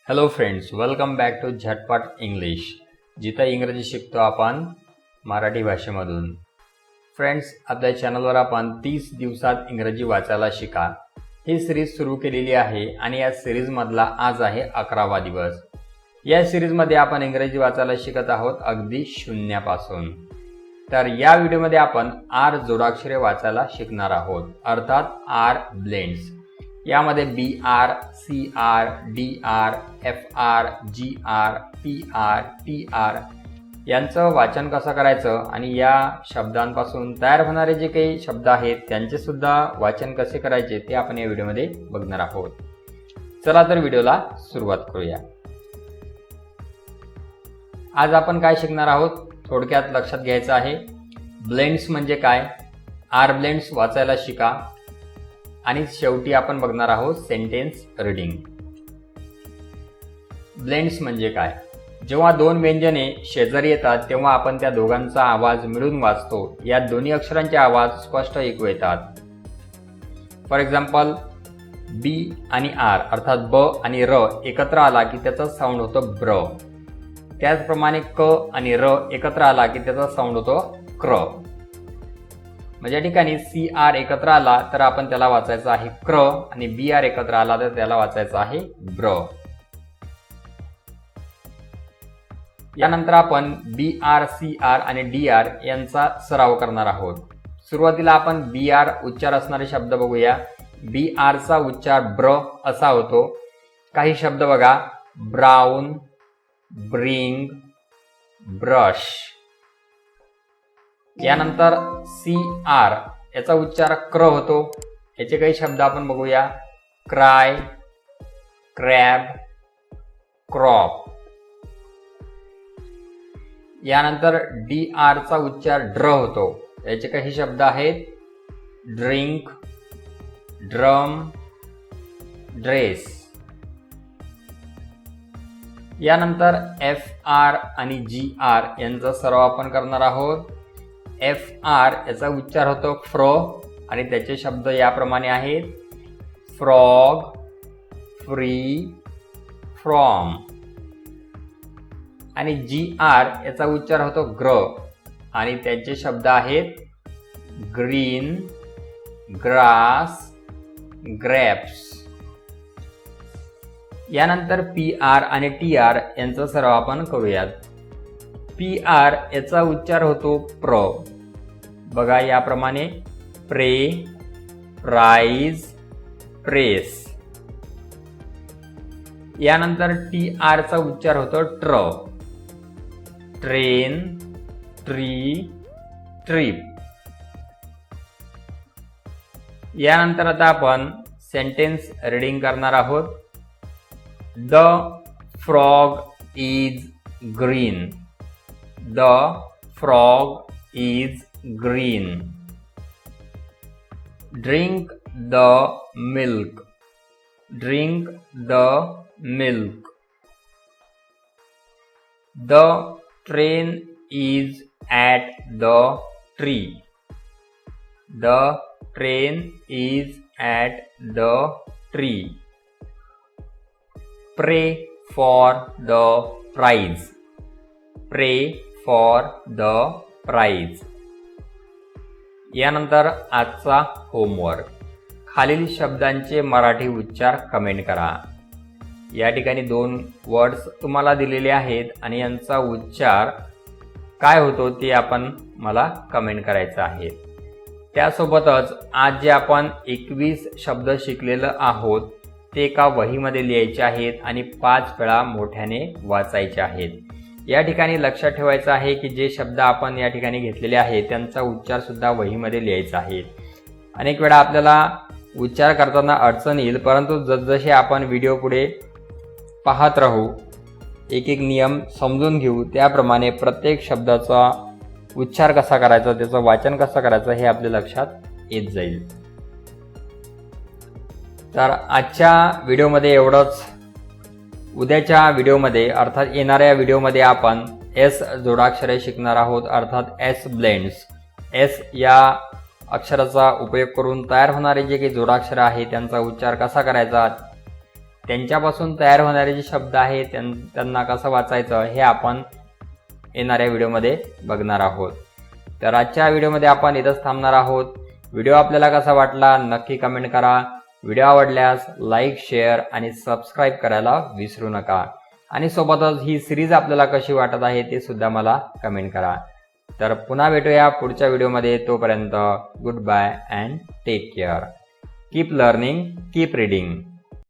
Hello friends, welcome back to Jhatpat English, जिथं इंग्रजी शिकतो आपण मराठी भाषेमधून. फ्रेंड्स, आपल्या चॅनलवर आपण 30 दिवसात इंग्रजी वाचायला शिका ही सिरीज सुरू केलेली आहे आणि या सिरीजमधला आज आहे 11वा दिवस. या सिरीजमध्ये आपण इंग्रजी वाचायला शिकत आहोत अगदी शून्यापासून. तर या व्हिडिओमध्ये आपण आर जोडाक्षरे वाचायला शिकणार आहोत, अर्थात आर ब्लेंड्स. यामध्ये BR, CR, DR, FR, GR, PR, TR यांचं वाचन कसं करायचं आणि या शब्दांपासून तयार होणारे जे काही शब्द आहेत त्यांचे सुद्धा वाचन कसे करायचे ते आपण या व्हिडिओमध्ये बघणार आहोत. चला तर व्हिडिओला सुरुवात करूया. आज आपण काय शिकणार आहोत थोडक्यात लक्षात घ्यायचं आहे. ब्लेंड्स म्हणजे काय, आर ब्लेंड्स वाचायला शिका आणि शेवटी आपण बघणार आहोत सेंटेन्स रीडिंग. ब्लेंड्स म्हणजे काय, जेव्हा दोन व्यंजने शेजारी येतात तेव्हा आपण त्या दोघांचा आवाज मिळून वाचतो. या दोन्ही अक्षरांचे आवाज स्पष्ट ऐकू येतात. फॉर एक्झाम्पल, B आणि R अर्थात ब आणि र एकत्र आला की त्याचा साऊंड होतो ब्र. त्याचप्रमाणे क आणि र एकत्र आला की त्याचा साऊंड होतो क्र. म्हणजे या ठिकाणी CR एकत्र आला तर आपण त्याला वाचायचं आहे क्र आणि BR एकत्र आला तर त्याला वाचायचं आहे ब्र. यानंतर आपण BR, CR आणि DR यांचा सराव करणार आहोत. सुरुवातीला आपण BR उच्चार असणारे शब्द बघूया. BR चा उच्चार ब्र असा होतो. काही शब्द बघा, ब्राउन, ब्रिंग, ब्रश. यानंतर CR याचा उच्चार क्र होतो. याचे काही शब्द आपण बघूया, क्राय, क्रॅब, क्रॉप. यानंतर DR चा उच्चार ड्र होतो. याचे काही शब्द आहेत, ड्रिंक, ड्रम, ड्रेस. यानंतर FR आणि GR यांचा सराव आपण करणार आहोत. FR याचा उच्चार होतो फ्रो आणि त्याचे शब्द याप्रमाणे आहेत, फ्रॉग, फ्री, फ्रॉम. आणि GR याचा उच्चार होतो ग्र आणि त्याचे शब्द आहेत ग्रीन, ग्रास, ग्रेप्स. यानंतर PR आणि TR यांचा सराव आपण करूयात. PR याचा उच्चार होतो प्र. बघा याप्रमाणे, प्रे, प्राइज, प्रेस. यानंतर TR चा उच्चार होतो ट्र. Train, tree, trip. यानंतर आता आपण सेंटेन्स रीडिंग करणार आहोत. The frog is green. The frog is green. Drink the milk. Drink the milk. The train is at the tree. The train is at the tree. Pray for the prize. Pray for the prize. यानंतर आजचा homework. खालील शब्दांचे मराठी उच्चार comment करा. या ठिकाणी 2 words तुम्हाला दिलेले आहेत आणि यांचा उच्चार काय होतो ते आपण मला कमेंट करायचं आहे. त्यासोबतच आज जे आपण 21 शब्द शिकलेलं आहोत ते एका वहीमध्ये लिहायचे आहेत आणि 5 वेळा मोठ्याने वाचायचे आहेत. या ठिकाणी लक्षात ठेवायचं आहे की जे शब्द आपण या ठिकाणी घेतलेले आहेत त्यांचा उच्चार सुद्धा वहीमध्ये लिहायचा आहे. अनेक वेळा आपल्याला उच्चार करताना अडचण येईल, परंतु जसजसे आपण व्हिडिओ पुढे पाहत राहू, एक एक नियम समजून घेऊ, त्याप्रमाणे प्रत्येक शब्दाचा उच्चार कसा करायचा, त्याचं वाचन कसं करायचं हे आपल्या लक्षात येत जाईल. तर आजच्या व्हिडिओमध्ये एवढंच. उद्याच्या व्हिडिओमध्ये अर्थात येणाऱ्या व्हिडिओमध्ये आपण S जोडाक्षरे शिकणार आहोत, अर्थात S ब्लेंड्स. S या अक्षराचा उपयोग करून तयार होणारे जे काही जोडाक्षर आहे त्यांचा उच्चार कसा करायचा त्यांच्यापासून तयार होणारे जे शब्द आहेत त्यांना कसं वाचायचं हे आपण येणाऱ्या व्हिडिओमध्ये बघणार आहोत. तर आजच्या व्हिडिओमध्ये आपण इथंच थांबणार आहोत. व्हिडिओ आपल्याला कसा वाटला नक्की कमेंट करा. व्हिडिओ आवडल्यास लाईक, शेअर आणि सबस्क्राईब करायला विसरू नका. आणि सोबतच ही सिरीज आपल्याला कशी वाटत आहे ते सुद्धा मला कमेंट करा. तर पुन्हा भेटूया पुढच्या व्हिडिओमध्ये. तोपर्यंत goodbye and take care. Keep learning, keep reading.